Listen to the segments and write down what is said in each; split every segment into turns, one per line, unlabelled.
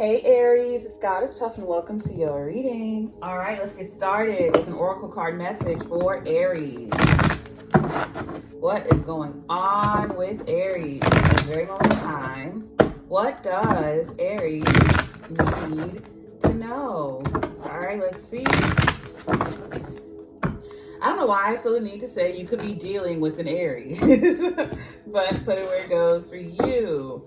Hey Aries, it's Goddess Puff and welcome to your reading. All right, let's get started with an oracle card message for Aries. What is going on with Aries at this very moment in time? What does Aries need to know? All right, let's see. I don't know why I feel the need to say you could be dealing with an Aries, but put it where it goes for you.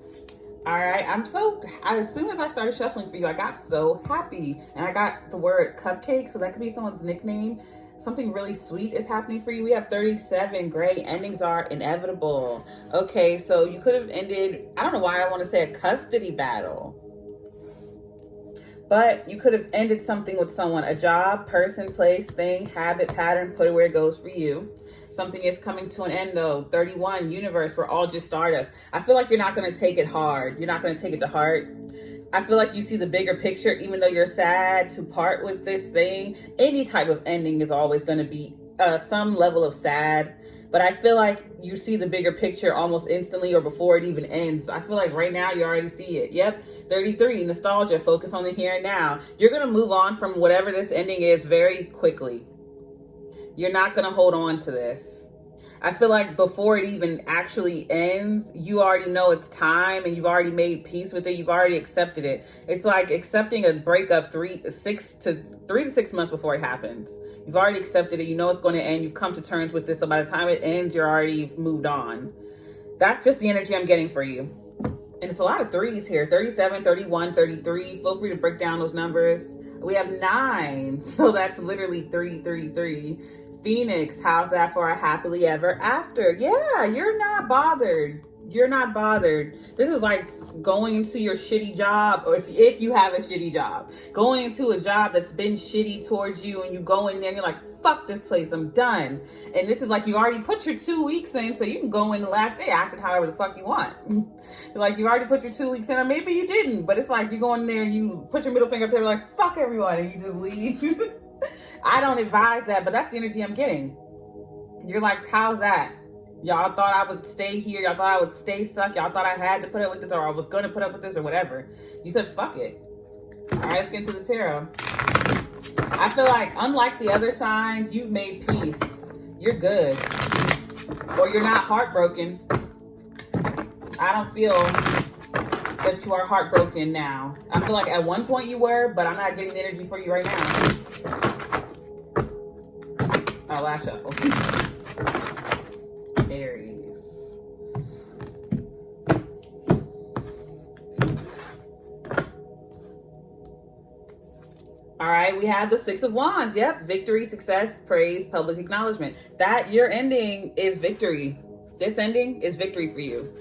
All right, as soon as I started shuffling for you, I got so happy. And I got the word cupcake, so that could be someone's nickname. Something really sweet is happening for you. We have 37, great. Endings are inevitable. Okay, so you could have ended, I don't know why I want to say a custody battle. But you could have ended something with someone, a job, person, place, thing, habit, pattern, put it where it goes for you. Something is coming to an end though. 31, universe, we're all just stardust. I feel like you're not going to take it hard. You're not going to take it to heart. I feel like you see the bigger picture, even though you're sad to part with this thing. Any type of ending is always going to be some level of sad. But I feel like you see the bigger picture almost instantly or before it even ends. I feel like right now you already see it. Yep. 33, nostalgia, focus on the here and now. You're going to move on from whatever this ending is very quickly. You're not going to hold on to this. I feel like before it even actually ends, you already know it's time and you've already made peace with it. You've already accepted it. It's like accepting a breakup 3 to 6 months before it happens. You've already accepted it. You know it's going to end. You've come to terms with this. So by the time it ends, you're already moved on. That's just the energy I'm getting for you. And it's a lot of threes here. 37, 31, 33. Feel free to break down those numbers. We have 9. So that's literally 3, 3, 3. Phoenix, how's that for a happily ever after? Yeah, you're not bothered. You're not bothered. This is like going into your shitty job, or if you have a shitty job, going into a job that's been shitty towards you, and you go in there and you're like, fuck this place, I'm done. And this is like you already put your 2 weeks in, so you can go in the last day acting however the fuck you want. Like you already put your 2 weeks in, or maybe you didn't, but it's like you go in there and you put your middle finger up there like, fuck everyone, and you just leave. I don't advise that, but that's the energy I'm getting. You're like, how's that? Y'all thought I would stay here. Y'all thought I would stay stuck. Y'all thought I had to put up with this, or I was going to put up with this, or whatever. You said, fuck it. All right, let's get into the tarot. I feel like, unlike the other signs, you've made peace. You're good. Or you're not heartbroken. I don't feel that you are heartbroken now. I feel like at one point you were, but I'm not getting the energy for you right now. Oh, last shuffle. Aries. All right, we have the 6 of Wands. Yep, victory, success, praise, public acknowledgement. That your ending is victory. This ending is victory for you.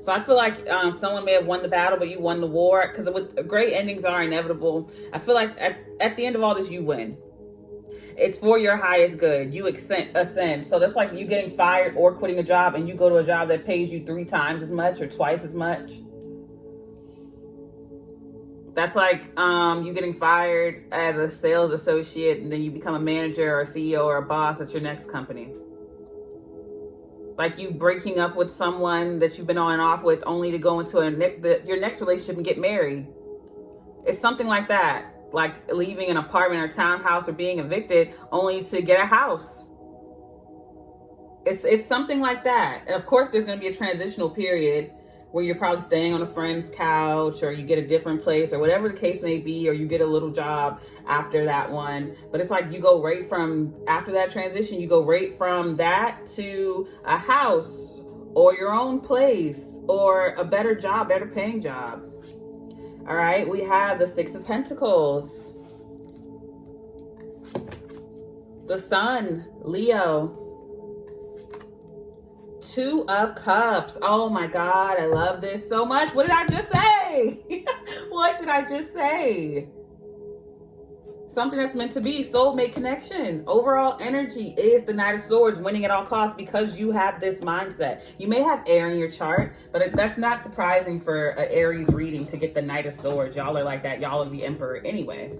So I feel like someone may have won the battle, but you won the war. Because with great endings are inevitable. I feel like at the end of all this, you win. It's for your highest good. You ascend. So that's like you getting fired or quitting a job, and you go to a job that pays you 3 times as much or twice as much. That's like you getting fired as a sales associate, and then you become a manager or a CEO or a boss at your next company. Like you breaking up with someone that you've been on and off with, only to go into your next relationship and get married. It's something like that. Like leaving an apartment or townhouse or being evicted only to get a house. It's something like that. And of course, there's going to be a transitional period where you're probably staying on a friend's couch, or you get a different place, or whatever the case may be, or you get a little job after that one. But it's like you go right from, after that transition, you go right from that to a house or your own place or a better job, better paying job. All right, we have the 6 of Pentacles. The Sun, Leo. 2 of Cups. Oh my God, I love this so much. What did I just say? What did I just say? Something that's meant to be, soulmate connection. Overall energy is the Knight of Swords, winning at all costs, because you have this mindset. You may have air in your chart, but that's not surprising for an Aries reading to get the Knight of Swords. Y'all are like that. Y'all are the Emperor anyway.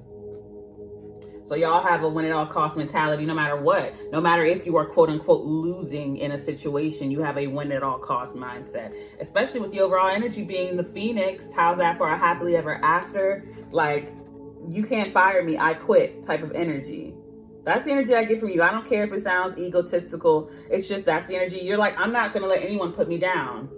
So y'all have a win at all cost mentality no matter what. No matter if you are quote unquote losing in a situation, you have a win at all cost mindset. Especially with the overall energy being the Phoenix. How's that for a happily ever after? Like, you can't fire me, I quit type of energy. That's the energy I get from you. I don't care if it sounds egotistical. It's just that's the energy. You're like, I'm not going to let anyone put me down.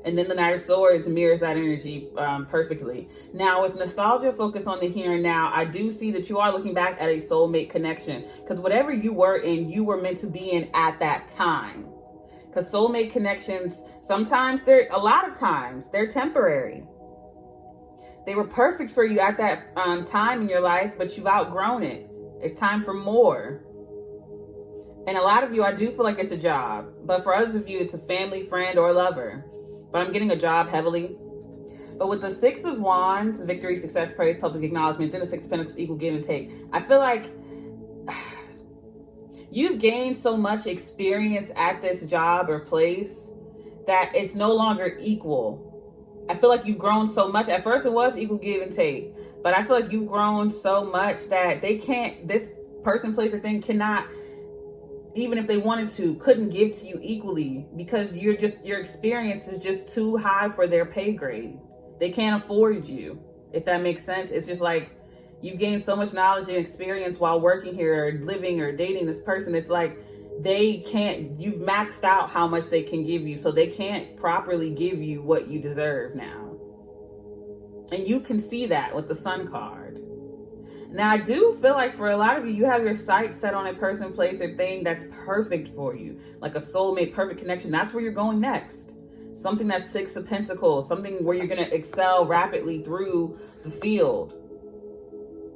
And then the Knight of Swords mirrors that energy perfectly. Now, with nostalgia focus on the here and now, I do see that you are looking back at a soulmate connection. Because whatever you were in, you were meant to be in at that time. Because soulmate connections, sometimes a lot of times, they're temporary. They were perfect for you at that time in your life, but you've outgrown it. It's time for more. And a lot of you, I do feel like it's a job. But for others of you, it's a family, friend, or lover. But I'm getting a job heavily. But with the Six of Wands, victory, success, praise, public acknowledgement, then the Six of Pentacles, equal give and take. I feel like you've gained so much experience at this job or place that it's no longer equal. I feel like you've grown so much. At first it was equal give and take. But I feel like you've grown so much that this person, place, or thing cannot, even if they wanted to, couldn't give to you equally, because your experience is just too high for their pay grade. They can't afford you, if that makes sense. It's just like you've gained so much knowledge and experience while working here or living or dating this person. It's like you've maxed out how much they can give you, so they can't properly give you what you deserve now. And you can see that with the Sun card. Now, I do feel like for a lot of you, you have your sights set on a person, place, or thing that's perfect for you. Like a soulmate, perfect connection. That's where you're going next. Something that's Six of Pentacles. Something where you're going to excel rapidly through the field.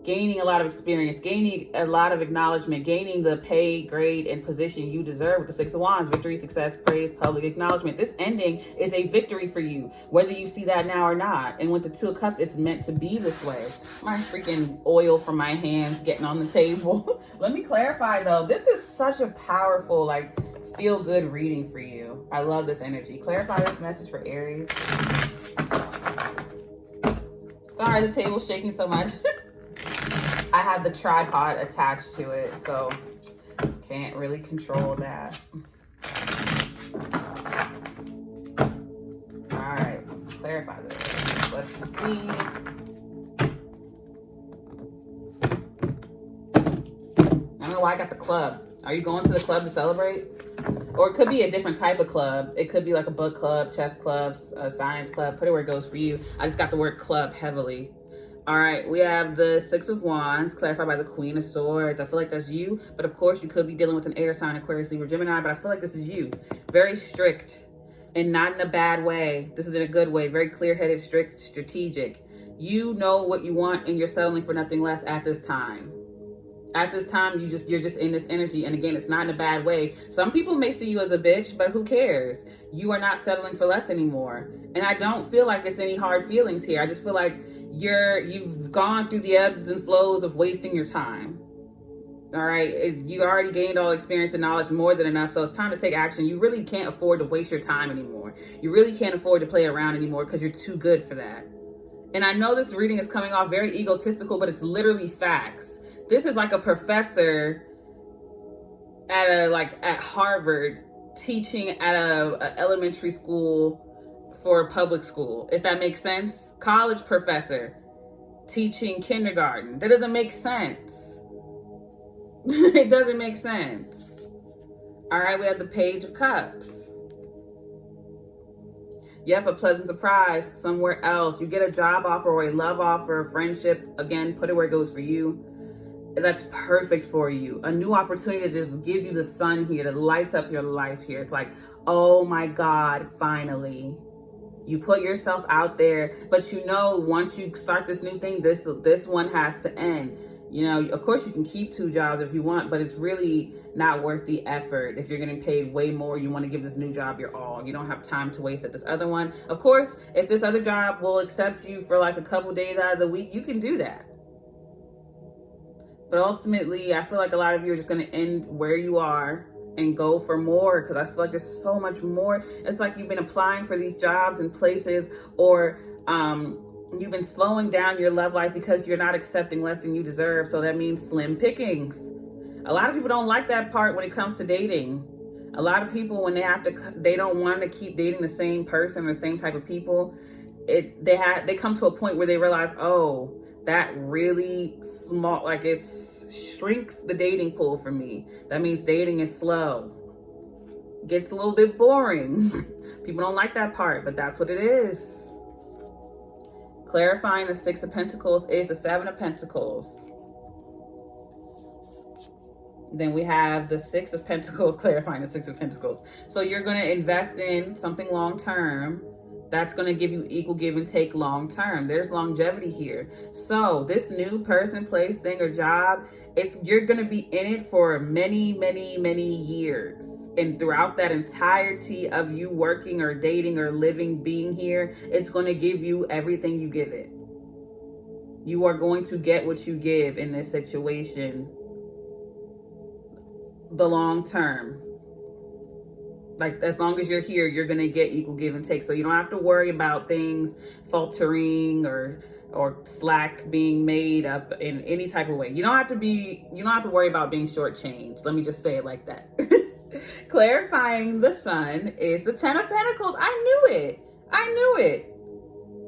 Gaining a lot of experience. Gaining a lot of acknowledgement. Gaining the pay, grade, and position you deserve with the Six of Wands. Victory, success, praise, public acknowledgement. This ending is a victory for you, whether you see that now or not. And with the Two of Cups, it's meant to be this way. My freaking oil from my hands getting on the table. Let me clarify though. This is such a powerful, like, feel-good reading for you. I love this energy. Clarify this message for Aries. Sorry, the table's shaking so much. I have the tripod attached to it, so can't really control that. All right, clarify this. Let's see. I don't know why I got the club. Are you going to the club to celebrate? Or it could be a different type of club. It could be like a book club, chess clubs, a science club. Put it where it goes for you. I just got the word club heavily. All right, we have the Six of Wands, clarified by the Queen of Swords. I feel like that's you, but of course you could be dealing with an air sign, Aquarius, Libra, Gemini, but I feel like this is you. Very strict and not in a bad way. This is in a good way. Very clear-headed, strict, strategic. You know what you want and you're settling for nothing less at this time. At this time, you're just in this energy. And again, it's not in a bad way. Some people may see you as a bitch, but who cares? You are not settling for less anymore. And I don't feel like it's any hard feelings here. I just feel like you've gone through the ebbs and flows of wasting your time. All right, you already gained all experience and knowledge, more than enough, so it's time to take action. You really can't afford to waste your time anymore. You really can't afford to play around anymore because you're too good for that. And I know this reading is coming off very egotistical, but it's literally facts. This is like a professor at Harvard teaching at a elementary school for public school, if that makes sense. College professor teaching kindergarten. That doesn't make sense. It doesn't make sense. All right, we have the Page of Cups. Yep, a pleasant surprise somewhere else. You get a job offer or a love offer, a friendship. Again, put it where it goes for you. That's perfect for you. A new opportunity that just gives you the sun here, that lights up your life here. It's like, oh my God, finally. You put yourself out there, but you know, once you start this new thing, this one has to end. You know, of course you can keep two jobs if you want, but it's really not worth the effort. If you're getting paid way more, you want to give this new job your all. You don't have time to waste at this other one. Of course, if this other job will accept you for like a couple days out of the week, you can do that. But ultimately, I feel like a lot of you are just going to end where you are and go for more, because I feel like there's so much more. It's like you've been applying for these jobs and places, or You've been slowing down your love life because you're not accepting less than you deserve. So that means slim pickings. A lot of people don't like that part when it comes to dating. A lot of people, when they don't want to keep dating the same person or the same type of people, they come to a point where they realize, oh, that really small, like it shrinks the dating pool for me. That means dating is slow. Gets a little bit boring. People don't like that part, but that's what it is. Clarifying the Six of Pentacles is the Seven of Pentacles. Then we have the Six of Pentacles, clarifying the Six of Pentacles. So you're going to invest in something long-term that's going to give you equal give and take long-term. There's longevity here. So this new person, place, thing, or job, you're going to be in it for many, many, many years. And throughout that entirety of you working or dating or living, being here, it's going to give you everything you give it. You are going to get what you give in this situation. The long term. Like, as long as you're here, you're going to get equal give and take. So you don't have to worry about things faltering or slack being made up in any type of way. You don't have to worry about being shortchanged. Let me just say it like that. Clarifying the Sun is the Ten of Pentacles. I knew it.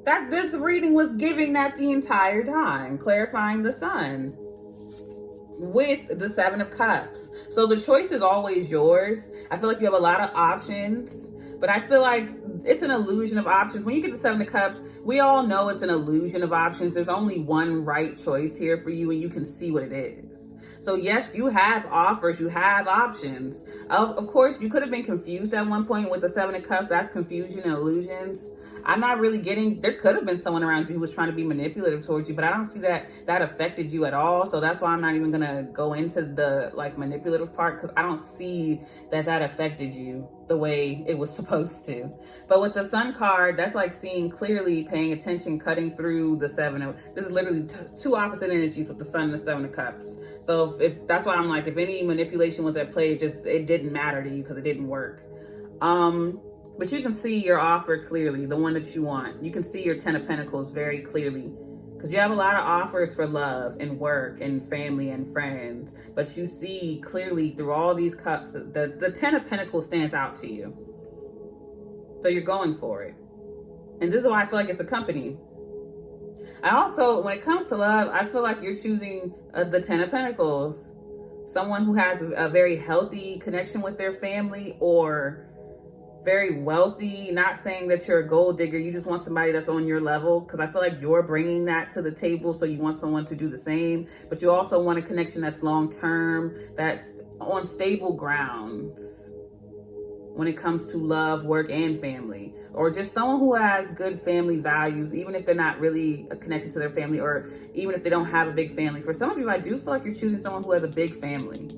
That this reading was giving that the entire time. Clarifying the Sun with the Seven of Cups. So the choice is always yours. I feel like you have a lot of options, but I feel like it's an illusion of options. When you get the Seven of Cups, we all know it's an illusion of options. There's only one right choice here for you, and you can see what it is. So yes, you have offers, you have options. Of course, you could have been confused at one point with the Seven of Cups. That's confusion and illusions. I'm not really getting, there could have been someone around you who was trying to be manipulative towards you, but I don't see that affected you at all. So that's why I'm not even going to go into the like manipulative part, because I don't see that affected you the way it was supposed to. But with the Sun card, that's like seeing clearly, paying attention, cutting through the this is literally two opposite energies with the Sun and the Seven of Cups. So if that's why I'm like, if any manipulation was at play, it didn't matter to you because it didn't work. But you can see your offer clearly, the one that you want. You can see your Ten of Pentacles very clearly, because you have a lot of offers for love and work and family and friends. But you see clearly through all these cups, the Ten of Pentacles stands out to you. So you're going for it. And this is why I feel like it's a company. I also, when it comes to love, I feel like you're choosing the Ten of Pentacles. Someone who has a very healthy connection with their family, or very wealthy. Not saying that you're a gold digger. You just want somebody that's on your level, because I feel like you're bringing that to the table. So you want someone to do the same, but you also want a connection that's long term, that's on stable grounds when it comes to love, work, and family. Or just someone who has good family values, even if they're not really connected to their family, or even if they don't have a big family. For some of you, I do feel like you're choosing someone who has a big family,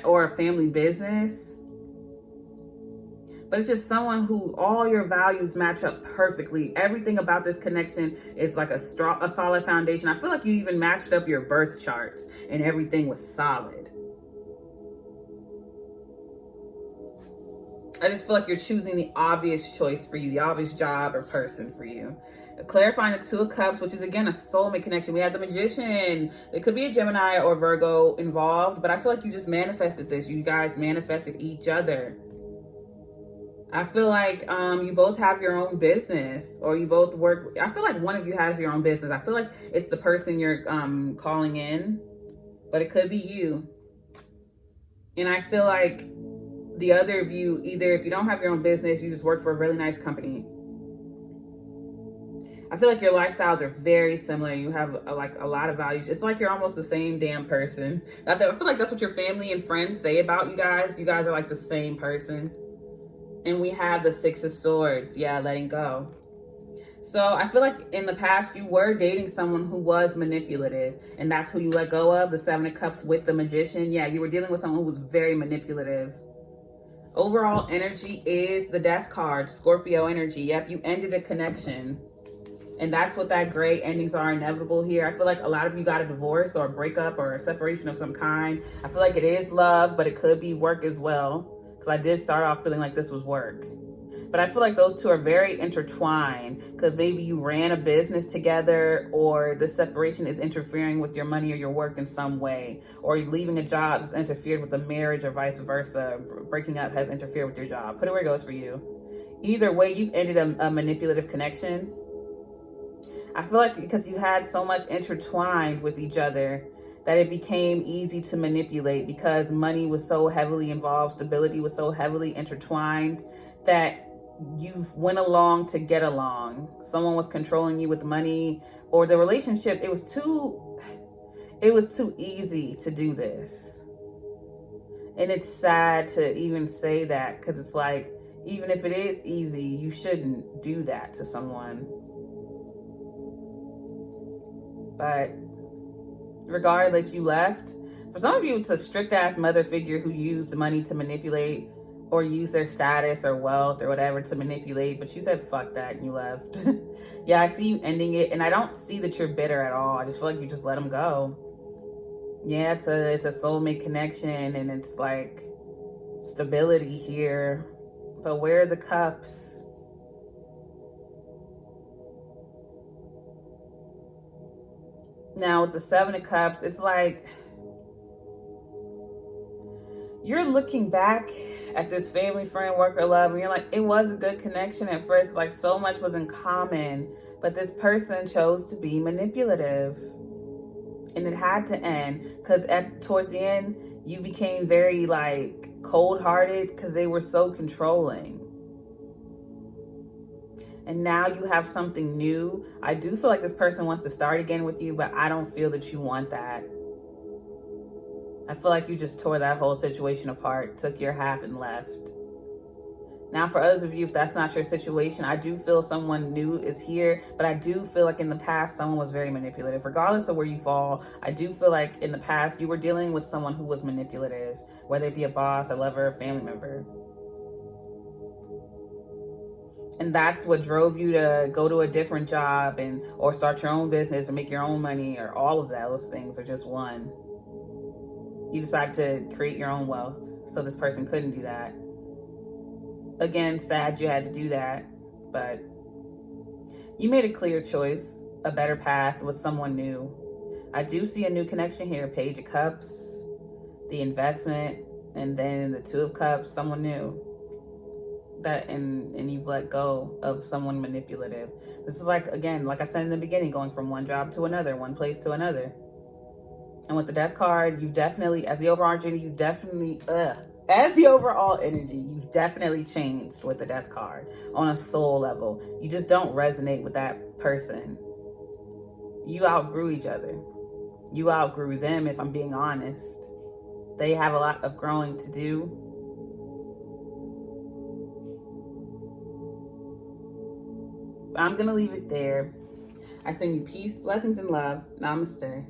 or a family business. But it's just someone who all your values match up perfectly. Everything about this connection is like a solid foundation. I feel like you even matched up your birth charts and everything was solid. I just feel like you're choosing the obvious choice for you, the obvious job or person for you. Clarifying the Two of Cups, which is again a soulmate connection. We have the Magician. It could be a Gemini or Virgo involved, but I feel like you just manifested this. You guys manifested each other. I feel like you both have your own business, or you both work. I feel like one of you has your own business. I feel like it's the person you're calling in, but it could be you. And I feel like the other of you, either if you don't have your own business, you just work for a really nice company. I feel like your lifestyles are very similar. You have like a lot of values. It's like you're almost the same damn person. I feel like that's what your family and friends say about you guys. You guys are like the same person. And we have the Six of Swords. Yeah, letting go. So I feel like in the past you were dating someone who was manipulative, and that's who you let go of. The Seven of Cups with the Magician. Yeah, you were dealing with someone who was very manipulative. Overall energy is the Death card, Scorpio energy. Yep, you ended a connection. And that's what that gray endings are inevitable here. I feel like a lot of you got a divorce or a breakup or a separation of some kind. I feel like it is love, but it could be work as well. I did start off feeling like this was work. But I feel like those two are very intertwined because maybe you ran a business together, or the separation is interfering with your money or your work in some way, or leaving a job has interfered with the marriage or vice versa. Breaking up has interfered with your job. Put it where it goes for you. Either way, you've ended a manipulative connection. I feel like because you had so much intertwined with each other that it became easy to manipulate because money was so heavily involved, stability was so heavily intertwined that you went along to get along. Someone was controlling you with money, or the relationship, it was too easy to do this. And it's sad to even say that, because it's like, even if it is easy, you shouldn't do that to someone. But regardless, you left. For some of you, it's a strict ass mother figure who used money to manipulate, or use their status or wealth or whatever to manipulate, but you said fuck that and you left. Yeah, I see you ending it, and I don't see that you're bitter at all. I just feel like you just let them go. Yeah, it's a soulmate connection, and it's like stability here. But where are the cups? Now with the Seven of Cups, it's like you're looking back at this family, friend, work, or love, and you're like, it was a good connection at first. Like, so much was in common, but this person chose to be manipulative, and it had to end because towards the end, you became very like cold-hearted because they were so controlling. And now you have something new. I do feel like this person wants to start again with you, but I don't feel that you want that. I feel like you just tore that whole situation apart, took your half and left. Now for others of you, if that's not your situation, I do feel someone new is here, but I do feel like in the past, someone was very manipulative. Regardless of where you fall, I do feel like in the past, you were dealing with someone who was manipulative, whether it be a boss, a lover, a family member. And that's what drove you to go to a different job or start your own business or make your own money, or all of those things, or just one. You decided to create your own wealth, so this person couldn't do that. Again, sad you had to do that, but you made a clear choice, a better path with someone new. I do see a new connection here. Page of Cups, the investment, and then the Two of Cups, someone new. That and you've let go of someone manipulative. This is like, again, like I said in the beginning, going from one job to another, one place to another. And with the Death card, you've definitely, as the overall energy, you've definitely changed with the Death card on a soul level. You just don't resonate with that person. You outgrew each other. You outgrew them, if I'm being honest. They have a lot of growing to do. I'm going to leave it there. I send you peace, blessings, and love. Namaste.